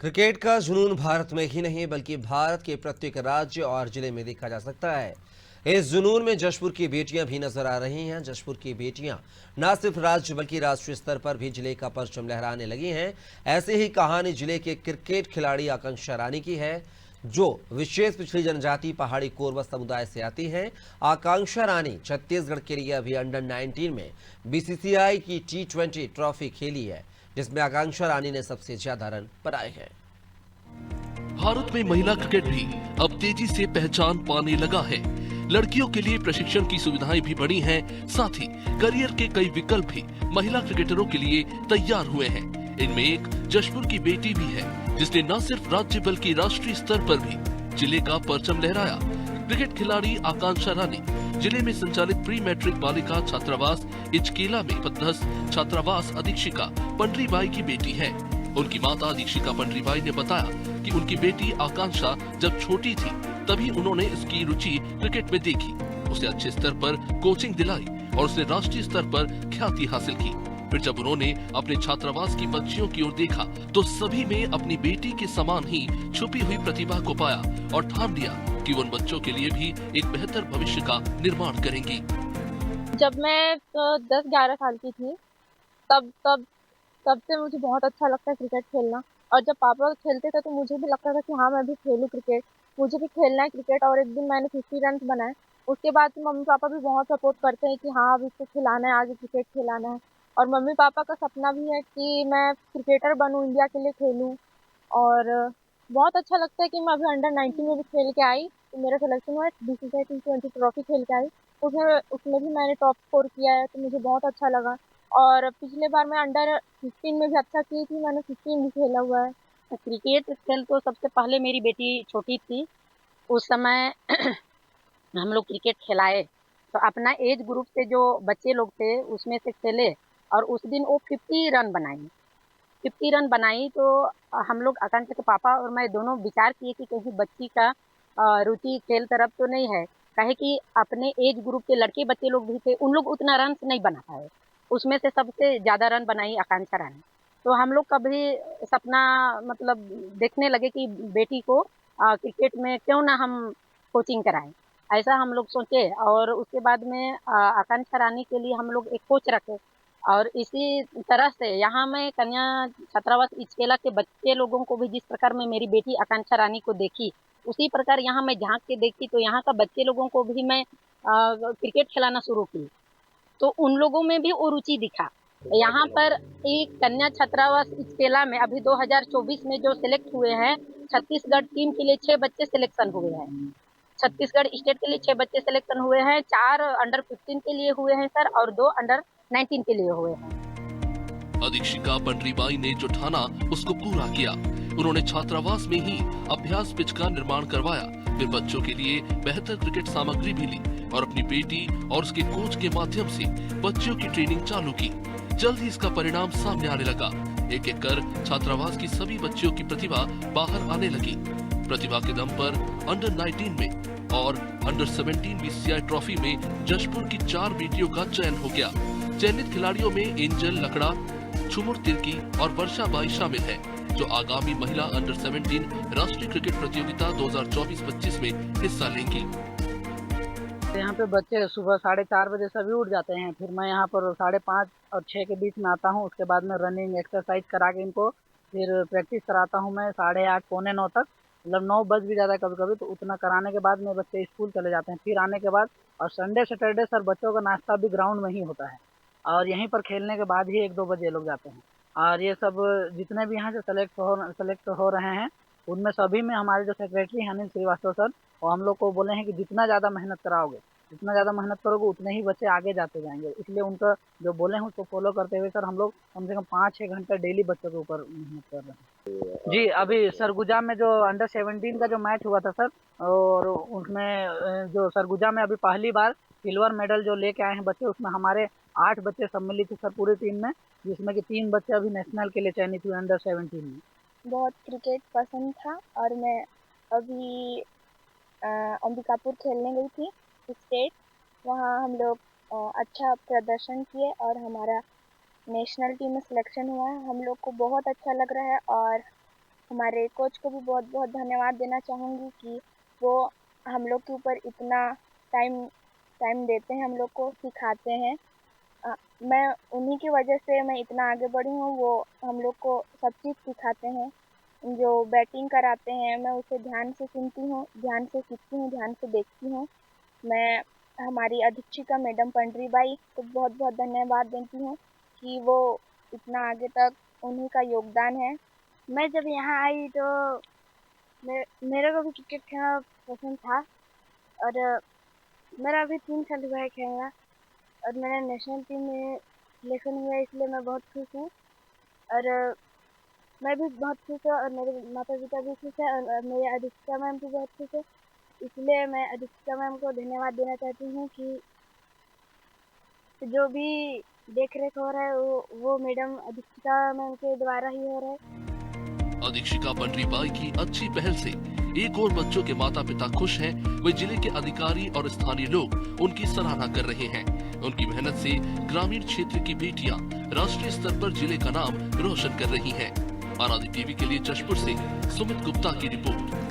Cricket का जुनून भारत में ही नहीं बल्कि भारत के प्रत्येक राज्य और जिले में देखा जा सकता है। इस जुनून में जशपुर की बेटियां भी नजर आ रही हैं। जशपुर की बेटियां न सिर्फ राज्य बल्कि राष्ट्रीय स्तर पर भी जिले का परचम लहराने लगी हैं। ऐसी ही कहानी जिले के क्रिकेट खिलाड़ी आकांक्षा रानी की है, जो विशेष पिछड़ी जनजाति पहाड़ी कोरबा समुदाय से आती हैं। आकांक्षा रानी छत्तीसगढ़ के लिए अभी अंडर 19 में बीसीसीआई की T20 ट्रॉफी खेली है, जिसमें आकांक्षा रानी ने सबसे ज्यादा रन बनाए हैं। भारत में महिला क्रिकेट भी अब तेजी से पहचान पाने लगा है। लड़कियों के लिए प्रशिक्षण की सुविधाएं भी बढ़ी हैं, साथ ही करियर के कई विकल्प भी महिला क्रिकेटरों के लिए तैयार हुए हैं। इनमें एक जशपुर की बेटी भी है, जिसने न सिर्फ राज्य बल्कि राष्ट्रीय स्तर पर भी जिले का परचम लहराया। क्रिकेट खिलाड़ी आकांक्षा रानी जिले में संचालित प्री मैट्रिक बालिका छात्रावास इचकेला में पदस्थ छात्रावास अधीक्षिका पंडरीबाई की बेटी है। उनकी माता दीक्षिका पंडरीबाई ने बताया कि उनकी बेटी आकांक्षा जब छोटी थी तभी उन्होंने इसकी रुचि क्रिकेट में देखी। उसे अच्छे स्तर पर कोचिंग दिलाई और उसने राष्ट्रीय स्तर पर ख्याति हासिल की। फिर जब उन्होंने अपने छात्रावास की बच्चियों की ओर देखा तो सभी में अपनी बेटी के समान ही छुपी हुई प्रतिभा को पाया और ठान लिया कि वो उन बच्चों के लिए भी एक बेहतर भविष्य का निर्माण करेंगी। जब मैं 10-11 साल की थी तब तब तब से मुझे बहुत अच्छा लगता है क्रिकेट खेलना। और जब पापा खेलते थे तो मुझे भी लगता था कि हाँ, मैं भी खेलूँ क्रिकेट, मुझे भी खेलना है क्रिकेट। और एक दिन मैंने 50 रन बनाए। उसके बाद से मम्मी-पापा भी बहुत सपोर्ट करते हैं कि हाँ, अब इसको खिलाना है, आगे क्रिकेट खिलाना है। और मम्मी-पापा का सपना भी है कि मैं क्रिकेटर बनूँ, इंडिया के लिए खेलूँ। और बहुत अच्छा लगता है कि मैं अभी अंडर 19 में भी खेल के आई, तो मेरा सिलेक्शन हुआ है, बीसीसीआई T20 ट्रॉफी खेल के आई। उसमें उसमें भी मैंने टॉप स्कोर किया है, तो मुझे बहुत अच्छा लगा। और पिछले बार मैं अंडर 15 में भी अच्छा की थी, मैंने 15 भी खेला हुआ है। क्रिकेट खेल तो सबसे पहले मेरी बेटी छोटी थी, उस समय हम लोग क्रिकेट खिलाए, तो अपना एज ग्रुप से जो बच्चे लोग थे उसमें से खेले और उस दिन वो 50 रन बनाई। 50 रन बनाई तो हम लोग आकांक्षा के पापा और मैं दोनों विचार किए कि कहीं बच्ची का रुचि खेल तरफ तो नहीं है, काहे कि अपने एज ग्रुप के लड़के बच्चे लोग भी थे, उन लोग उतना रन नहीं बना पाए। उसमें से सबसे ज़्यादा रन बनाई आकांक्षा रानी। तो हम लोग कभी सपना मतलब देखने लगे कि बेटी को क्रिकेट में क्यों ना हम कोचिंग कराएँ। ऐसा हम लोग सोचे और उसके बाद में आकांक्षा रानी के लिए हम लोग एक कोच रखे। और इसी तरह से यहाँ मैं कन्या छात्रावास इचकेला के बच्चे लोगों को भी जिस प्रकार मैं मेरी बेटी आकांक्षा रानी को देखी, उसी प्रकार यहाँ मैं झाँक के देखी तो यहाँ का बच्चे लोगों को भी मैं क्रिकेट खिलाना शुरू की। तो उन लोगों में भी वो रुचि दिखा। यहाँ पर एक कन्या छात्रावास इचकेला में अभी 2024 में जो सेलेक्ट हुए हैं, छत्तीसगढ़ टीम के लिए 6 बच्चे सिलेक्शन हुए हैं। छत्तीसगढ़ स्टेट के लिए 6 बच्चे सिलेक्शन हुए हैं, 4 अंडर 15 के लिए हुए हैं सर और 2 अंडर 19 के लिए हुए हैं। अधीक्षिका पंडरीबाई ने जो ठाना उसको पूरा किया। उन्होंने छात्रावास में ही अभ्यास पिच का निर्माण करवाया, फिर बच्चों के लिए बेहतर क्रिकेट सामग्री भी ली और अपनी बेटी और उसके कोच के माध्यम से बच्चों की ट्रेनिंग चालू की। जल्द ही इसका परिणाम सामने आने लगा। एक एक कर छात्रावास की सभी बच्चियों की प्रतिभा बाहर आने लगी। प्रतिभा के दम पर अंडर 19 में और अंडर 17 बीसीसीआई ट्रॉफी में जशपुर की 4 बेटियों का चयन हो गया। चयनित खिलाड़ियों में एंजल लकड़ा, छुमुर तिर्की और वर्षा बाई शामिल है, जो आगामी महिला अंडर 17 राष्ट्रीय क्रिकेट प्रतियोगिता 2024-25 में हिस्सा लेंगी। यहाँ पे बच्चे सुबह 4:30 बजे सभी उठ जाते हैं। फिर मैं यहाँ पर 5:30 और 6 के बीच में आता हूँ। उसके बाद में रनिंग एक्सरसाइज करा के इनको फिर प्रैक्टिस कराता हूँ मैं 8:30 पौने 9 तक। मतलब 9 बज भी जाता है कभी कभी, तो उतना कराने के बाद में बच्चे स्कूल चले जाते हैं। फिर आने के बाद और संडे सैटरडे सर बच्चों का नाश्ता भी ग्राउंड में ही होता है और यहीं पर खेलने के बाद ही 1-2 बजे लोग जाते हैं। और ये सब जितने भी यहाँ से सेलेक्ट हो रहे हैं, उनमें सभी में हमारे जो सेक्रेटरी हैं अनिल श्रीवास्तव सर, वो हम लोग को बोले हैं कि जितना ज़्यादा मेहनत कराओगे, जितना ज़्यादा मेहनत करोगे उतने ही बच्चे आगे जाते जाएंगे। इसलिए उनका जो बोले हैं उसको फॉलो करते हुए सर हम लोग कम से कम 5-6 घंटे डेली बच्चों के ऊपर मेहनत कर रहे हैं। जी, अभी सरगुजा में जो अंडर 17 का जो मैच हुआ था सर, और उसमें जो सरगुजा में अभी पहली बार सिल्वर मेडल जो लेके आए हैं बच्चे, उसमें हमारे 8 बच्चे सम्मिलित थे सर पूरी टीम में, जिसमें कि 3 बच्चे अभी नेशनल के लिए चयनित हुए अंडर 17 में। बहुत क्रिकेट पसंद था और मैं अभी अंबिकापुर खेलने गई थी स्टेट। वहाँ हम लोग अच्छा प्रदर्शन किए और हमारा नेशनल टीम में सिलेक्शन हुआ है। हम लोग को बहुत अच्छा लग रहा है और हमारे कोच को भी बहुत बहुत धन्यवाद देना चाहूँगी कि वो हम लोग के ऊपर इतना टाइम देते हैं, हम लोग को सिखाते हैं। मैं उन्हीं की वजह से मैं इतना आगे बढ़ी हूँ। वो हम लोग को सब चीज़ सिखाते हैं। जो बैटिंग कराते हैं मैं उसे ध्यान से सुनती हूँ, ध्यान से सीखती हूँ, ध्यान से देखती हूँ। मैं हमारी अधीक्षिका मैडम पंडरीबाई को बहुत बहुत धन्यवाद देती हूँ कि वो इतना आगे तक उन्हीं का योगदान है। मैं जब यहाँ आई तो मेरे को भी क्रिकेट खेलना पसंद था और मेरा अभी 3 साल हुआ है खेलना और मेरा नेशनल टीम में सिलेक्शन हुआ है, इसलिए मैं बहुत खुश हूँ और मैं भी बहुत खुश हूँ और मेरे माता पिता भी खुश हैं और मेरे अधीक्षिका मैम भी बहुत खुश है। इसलिए मैं अधीक्षिका मैम को धन्यवाद देना चाहती हूँ कि जो भी देख रेख हो रहा है वो मैडम अधीक्षिका मैम के द्वारा ही हो रहा है। अधीक्षिका पंडरीबाई की अच्छी पहल से एक और बच्चों के माता पिता खुश हैं, वे जिले के अधिकारी और स्थानीय लोग उनकी सराहना कर रहे हैं। उनकी मेहनत से ग्रामीण क्षेत्र की बेटियां राष्ट्रीय स्तर पर जिले का नाम रोशन कर रही हैं। आराधी टीवी के लिए जशपुर से सुमित गुप्ता की रिपोर्ट।